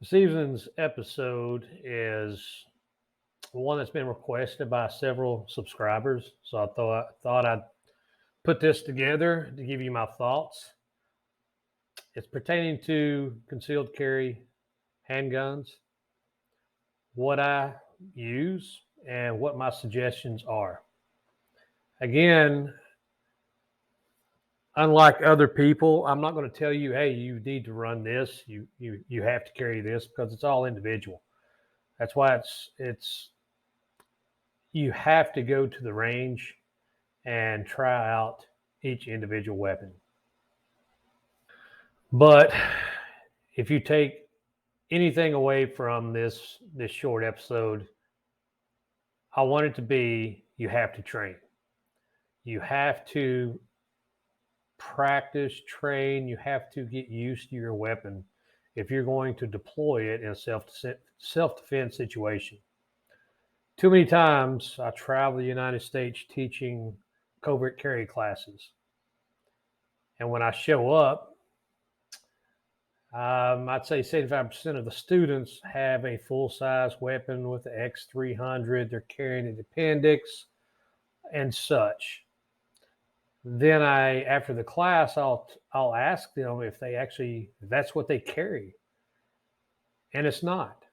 This evening's episode is one that's been requested by several subscribers. So I thought I'd put this together to give you my thoughts. It's pertaining to concealed carry handguns, what I use, and what my suggestions are. Again, unlike other people, I'm not going to tell you, hey, you need to run this, you have to carry this, because it's all individual. That's why it's you have to go to the range and try out each individual weapon. But if you take anything away from this short episode, I want it to be you have to train. You have to practice, train, you have to get used to your weapon if you're going to deploy it in a self-defense situation. Too many times I travel the United States teaching covert carry classes. And when I show up, I'd say 75% of the students have a full-size weapon with the X300. They're carrying an appendix and such. Then after the class, I'll ask them if that's what they carry, and it's not.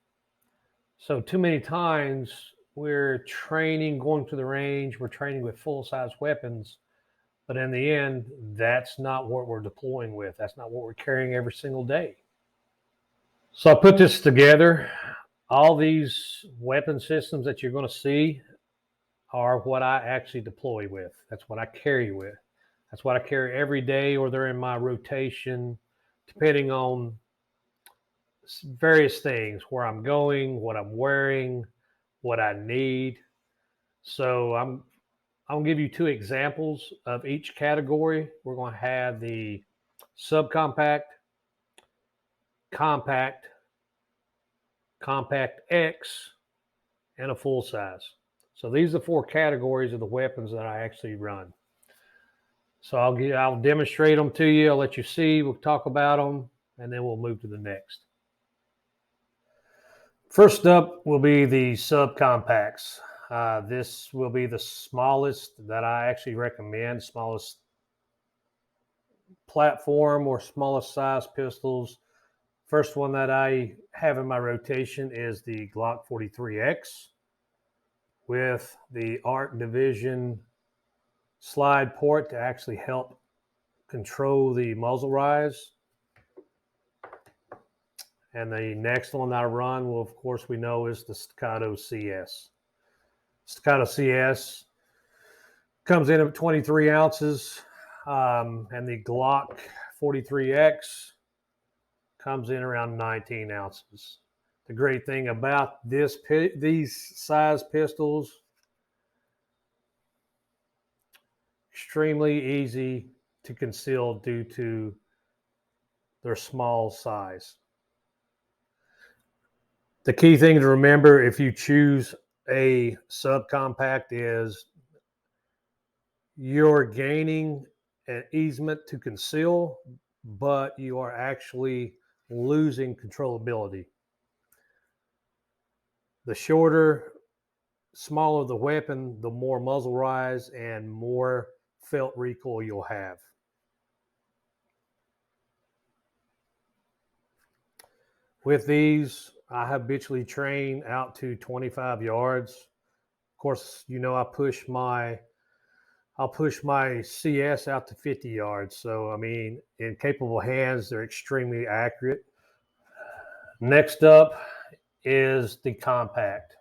So too many times we're training, going to the range, we're training with full-size weapons, but in the end, that's not what we're deploying with. That's not what we're carrying every single day. So I put this together. All these weapon systems that you're going to see are what I actually deploy with. That's what I carry with. That's what I carry every day, or they're in my rotation, depending on various things, where I'm going, what I'm wearing, what I need. So I'm going to give you two examples of each category. We're going to have the subcompact, compact, compact X, and a full size. So these are the four categories of the weapons that I actually run. So I'll demonstrate them to you. I'll let you see. We'll talk about them, and then we'll move to the next. First up will be the subcompacts. This will be the smallest that I actually recommend, smallest platform or smallest size pistols. First one that I have in my rotation is the Glock 43X with the Art Division slide port to actually help control the muzzle rise. And the next one that I run, well, of course, we know is the Staccato CS. Staccato CS comes in at 23 ounces, and the Glock 43X comes in around 19 ounces. The great thing about these size pistols, extremely easy to conceal due to their small size. The key thing to remember if you choose a subcompact is you're gaining an easement to conceal, but you are actually losing controllability. The shorter, smaller the weapon, the more muzzle rise and more felt recoil you'll have. With these, I habitually train out to 25 yards. Of course, I'll push my CS out to 50 yards. So, I mean, in capable hands, they're extremely accurate. Next up is the compact.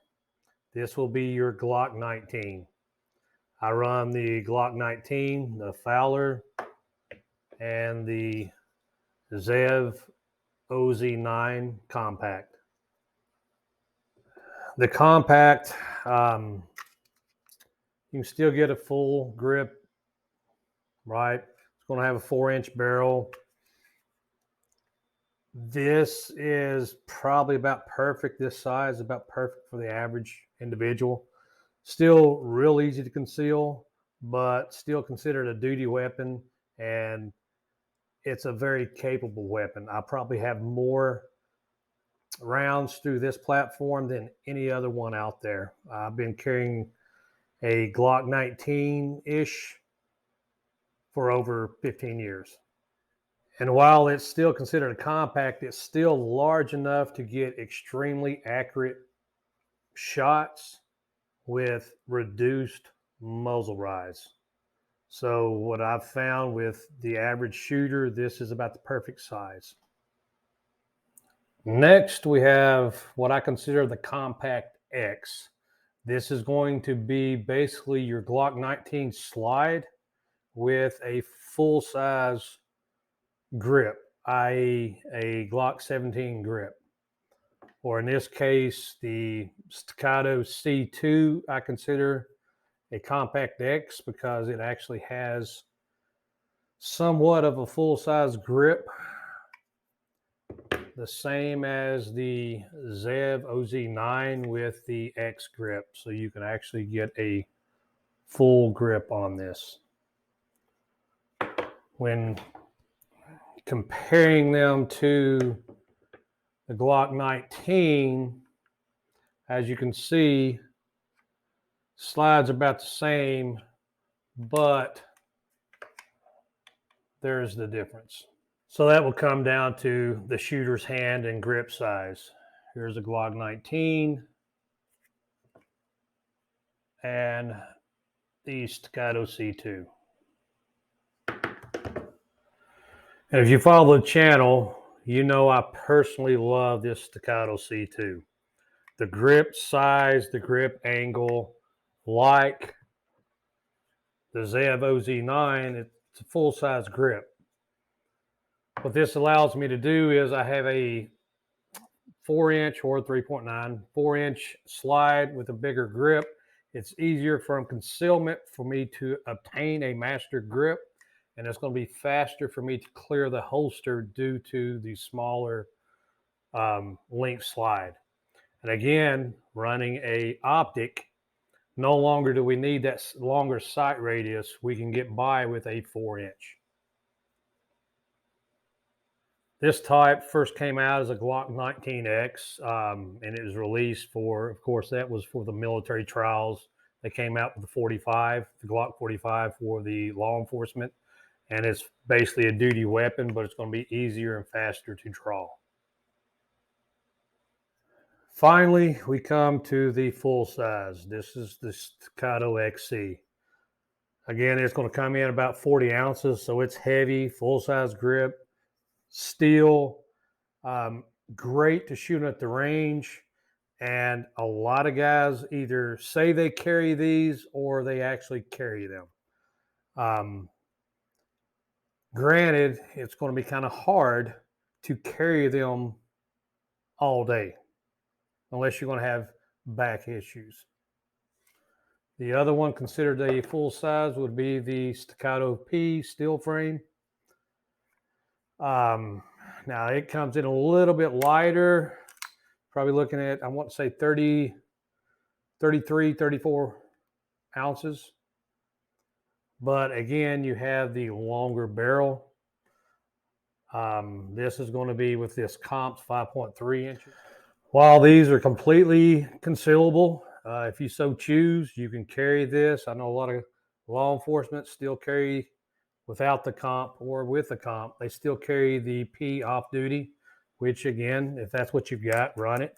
This will be your Glock 19. I run the Glock 19, the Fowler, and the Zev OZ9 compact. The compact, you can still get a full grip, right? It's going to have a 4-inch barrel. This is probably about perfect. This size, about perfect for the average individual. Still real easy to conceal, but still considered a duty weapon, and it's a very capable weapon. I probably have more rounds through this platform than any other one out there. I've been carrying a Glock 19-ish for over 15 years. And while it's still considered a compact, it's still large enough to get extremely accurate shots with reduced muzzle rise. So what I've found with the average shooter, this is about the perfect size. Next, we have what I consider the Compact X. This is going to be basically your Glock 19 slide with a full-size grip, i.e. a Glock 17 grip. Or in this case, the Staccato C2, I consider a Compact X because it actually has somewhat of a full-size grip, the same as the Zev OZ9 with the X grip. So you can actually get a full grip on this. When comparing them to the Glock 19, as you can see, slide's about the same, but there's the difference. So that will come down to the shooter's hand and grip size. Here's a Glock 19 and the Staccato C2. And if you follow the channel, you know I personally love this Staccato C2. The grip size, the grip angle, like the Zev OZ9, it's a full-size grip. What this allows me to do is I have a 4-inch or 3.9, 4-inch slide with a bigger grip. It's easier from concealment for me to obtain a master grip, and it's going to be faster for me to clear the holster due to the smaller length slide. And again, running a optic, no longer do we need that longer sight radius. We can get by with a 4-inch. This type first came out as a Glock 19X, and it was released for, of course, that was for the military trials. They came out with the 45, the Glock 45 for the law enforcement, and it's basically a duty weapon, but it's going to be easier and faster to draw. Finally, we come to the full size. This is the Staccato XC. Again, it's going to come in about 40 ounces, so it's heavy, full-size grip, steel, great to shoot at the range. And a lot of guys either say they carry these or they actually carry them. Granted, it's going to be kind of hard to carry them all day unless you're going to have back issues. The other one considered a full size would be the Staccato P steel frame. Now it comes in a little bit lighter, probably looking at, I want to say 33, 34 ounces. But again, you have the longer barrel. This is going to be with this Comp's 5.3 inches. While these are completely concealable, if you so choose, you can carry this. I know a lot of law enforcement still carry without the Comp or with the Comp. They still carry the P off duty, which again, if that's what you've got, run it.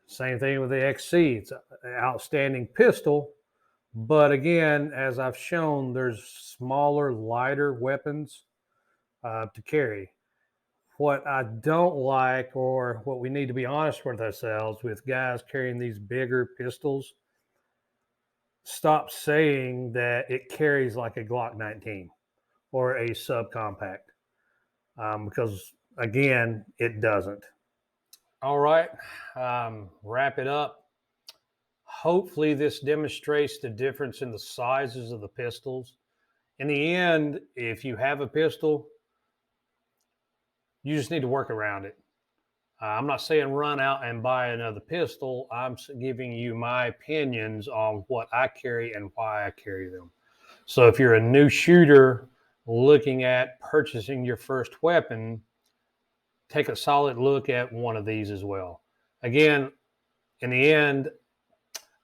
Same thing with the XC. It's an outstanding pistol, but again, as I've shown, there's smaller, lighter weapons to carry. What I don't like, or what we need to be honest with ourselves with guys carrying these bigger pistols, stop saying that it carries like a Glock 19 or a subcompact, because again, it doesn't. All right, wrap it up. Hopefully this demonstrates the difference in the sizes of the pistols. In the end, if you have a pistol, you just need to work around it. I'm not saying run out and buy another pistol. I'm giving you my opinions on what I carry and why I carry them. So if you're a new shooter looking at purchasing your first weapon, take a solid look at one of these as well. Again, in the end,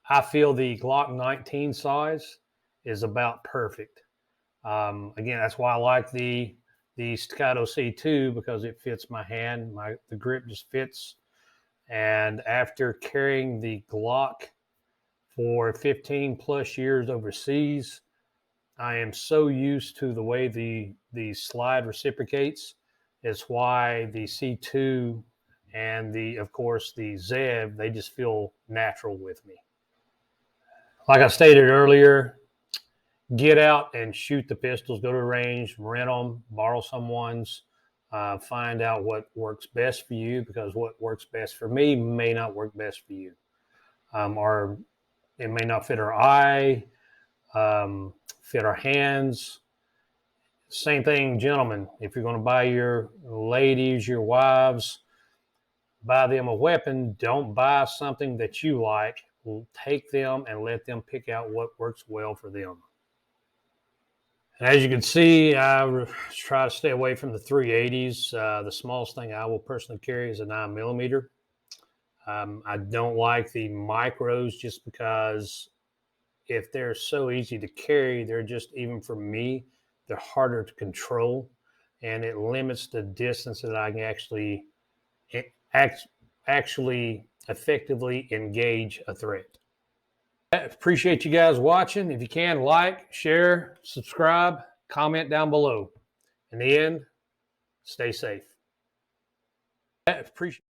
I feel the Glock 19 size is about perfect. Again, that's why I like the Staccato C2, because it fits my hand. The grip just fits. And after carrying the Glock for 15 plus years overseas, I am so used to the way the slide reciprocates. It's why the C2 and of course the Zev, they just feel natural with me. Like I stated earlier, get out and shoot the pistols. Go to a range, rent them, borrow someone's, find out what works best for you, because what works best for me may not work best for you. Or it may not fit our eye, fit our hands. Same thing, gentlemen. If you're going to buy your ladies, your wives, buy them a weapon, don't buy something that you like. Take them and let them pick out what works well for them. And as you can see, I try to stay away from the 380s. The smallest thing I will personally carry is a 9mm. I don't like the micros just because if they're so easy to carry, they're just, even for me, they're harder to control, and it limits the distance that I can actually effectively engage a threat. I appreciate you guys watching. If you can, like, share, subscribe, comment down below. In the end, stay safe. I appreciate